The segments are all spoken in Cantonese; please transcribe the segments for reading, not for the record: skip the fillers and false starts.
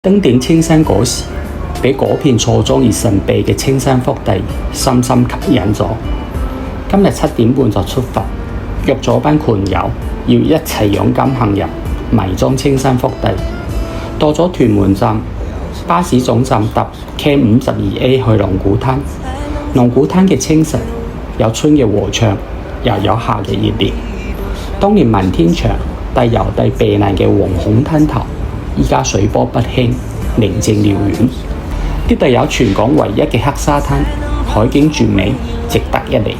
登頂青山嗰時，俾嗰片錯綜而神秘嘅青山福地深深吸引咗。今日7點半就出發，約咗班群友要一齊勇敢行入迷蹤青山福地。到咗屯門站，巴士總站搭 K52A 去龍鼓灘。龍鼓灘嘅清晨，有春嘅和暢，又有夏嘅熱烈。當年文天祥帶郵遞避難嘅惶恐灘頭，依家水波不興，寧靜遼遠。呢度有全港唯一嘅黑沙灘，海景絕美，值得一嚟。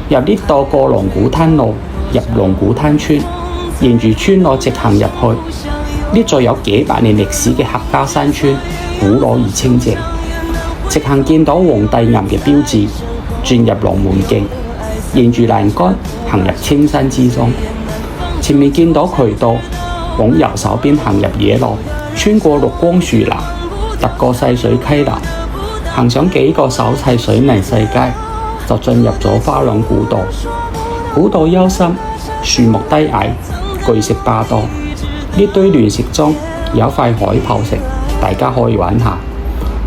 由呢度過龍鼓灘路入龍鼓灘村，沿住村路直行入去。呢座有幾百年歷史嘅客家山村，古老而清靜。直行見到皇帝岩嘅標誌，轉入龍門徑，沿住欄杆行入青山之中。前面見到渠道，往右手邊行入野路，穿過綠光樹林，踏過細水溪流，行上幾個手砌水泥細街，就進入咗花兩古道。古道幽深，樹木低矮，巨石霸道。呢堆亂石中有塊海泡石，大家可以玩下。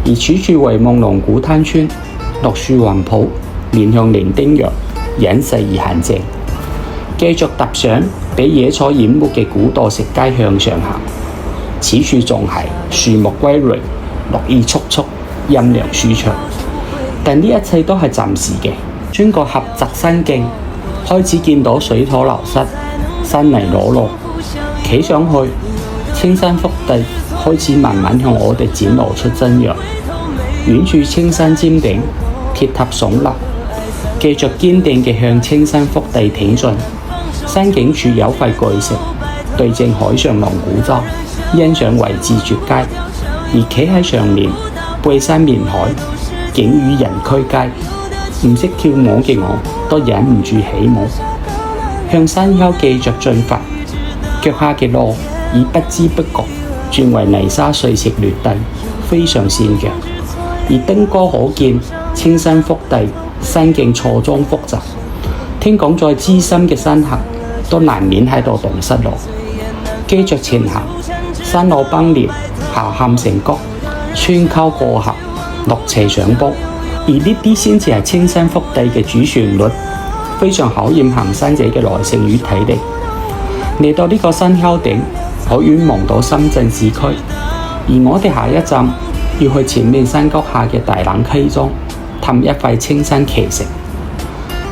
而處處遺夢龍鼓灘村，綠樹雲譜，面向伶仃洋，隱世而閒靜。繼續踏上被野草淹沒嘅古道石階向上行，此處仲係樹木葳蕤，綠意簇簇，陰涼舒暢。但呢一切都係暫時嘅。穿過狹窄山徑，開始見到水土流失，山泥裸露。企上去，青山福地開始慢慢向我哋展露出真樣。遠處青山尖頂，鐵塔聳立，繼續堅定地向青山福地挺進。山頂處有塊巨石，對正海上龍鼓洲，欣賞位置絕佳。而企喺上面，背山面海，景與人俱佳。唔識跳舞嘅我都忍唔住起舞。向山丘繼續進發，腳下嘅路已不知不覺轉為泥沙碎石劣地，非常跣腳。而登高可見青山福地山徑錯綜複雜，聽講再資深嘅山客都難免喺度蕩失路。繼續前行，山路崩裂，下陷成谷，穿溝過河，落斜上坡。而呢啲先至係青山福地嘅主旋律，非常考驗行山者嘅耐性與體力。嚟到呢個山丘頂，可遠望到深圳市區。而我哋下一站要去前面山谷下嘅大冷溪中探一塊青山奇石。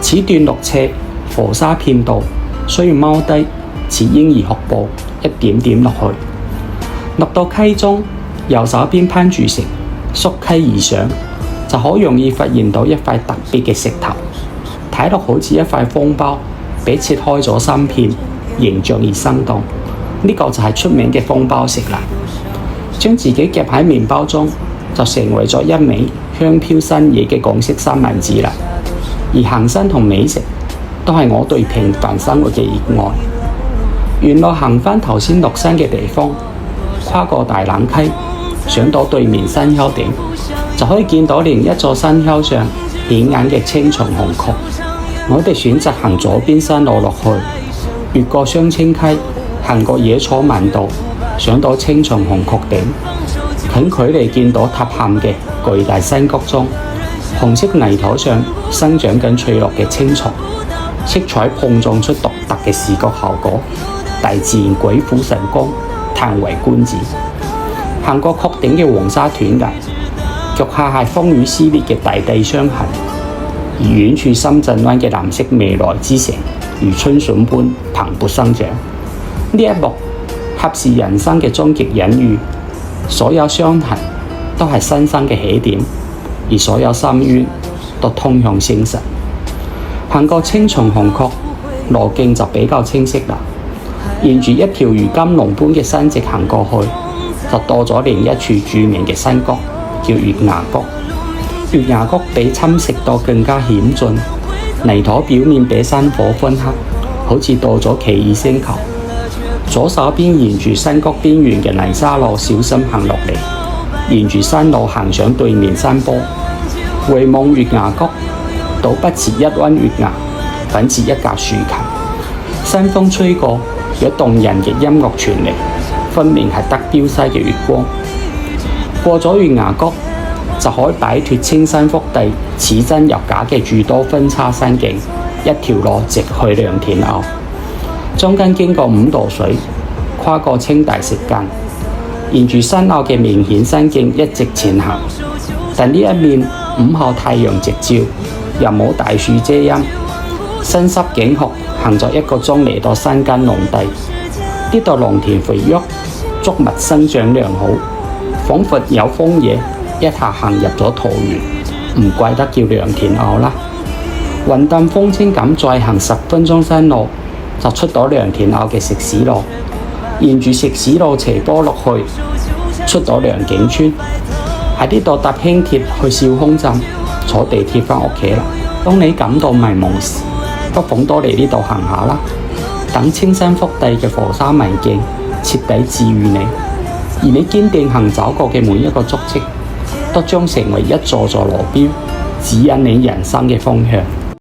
此段落斜，浮沙遍道，需要踎低似嬰兒學步，一點點落去。落到溪中，右手邊攀住石，溯溪而上，就好容易發現到一塊特別嘅石頭，睇落好似一塊方包，被切開咗3片，形象而生動。呢個就係出名嘅方包石啦。將自己夾喺麵包中，就成為咗一味香飄新野嘅港式三文治啦。而行山同美食都係我對平凡生活嘅熱愛。原來行返頭先落山嘅地方，跨過大冷溪，上到對面山丘頂，就可以見到另一座山丘上顯眼嘅青松紅曲。我哋選擇行左邊山路落去，越過雙清溪，行過野草漫道，上到青松紅曲頂，近距離見到塌陷嘅巨大山谷中，紅色泥土上生長緊翠綠嘅青松，色彩碰撞出獨特嘅視覺效果，大自然鬼斧神工，嘆為觀止。行過曲頂嘅黃沙斷崖，腳下係風雨撕裂嘅大地傷痕，而遠處深圳灣嘅藍色未來之城，如春筍般蓬勃生長。呢一幕合是人生嘅終極隱喻，所有傷痕都係新生嘅起點，而所有深淵都通向星辰。行過青松紅曲，路徑就比較清晰啦。沿住一條如金龍般嘅山脊行過去，就到咗另一處著名嘅山谷，叫月牙谷。月牙谷比侵蝕度更加險峻，泥土表面被山火燻黑，好似到咗奇異星球。左手邊沿住山谷邊緣嘅泥沙路小心行落嚟，沿住山路行上對面山坡。回望月牙谷，倒不似一灣月牙，反似一架豎琴。山風吹過，有動人嘅音樂傳嚟，分明係德彪西嘅月光。過咗月牙谷，就可以擺脫青山福地似真若假嘅諸多分叉山徑，一條路直去良田坳。中間經過五道水，跨過青大石澗，沿住山坳嘅明顯山徑一直前行。但呢一面午後太陽直照，又冇大樹遮陰，身濕頸渴，行咗1個鐘嚟到山間農地。呢度農田肥沃，穀物生長良好，仿佛有荒野一下行入咗桃源，唔怪得叫良田坳啦。雲淡風輕咁再行10分鐘山路，就出到良田坳嘅石屎路，沿住石屎路斜坡落去，出到良景村。喺呢度搭輕鐵去兆空站，坐地鐵返屋企啦。當你感到迷茫時，不妨多嚟呢度行下啦。等青山福地嘅河山美景徹底治癒你，而你堅定行走過嘅每一個足跡，都將成為一座座路標，指引你人生嘅方向。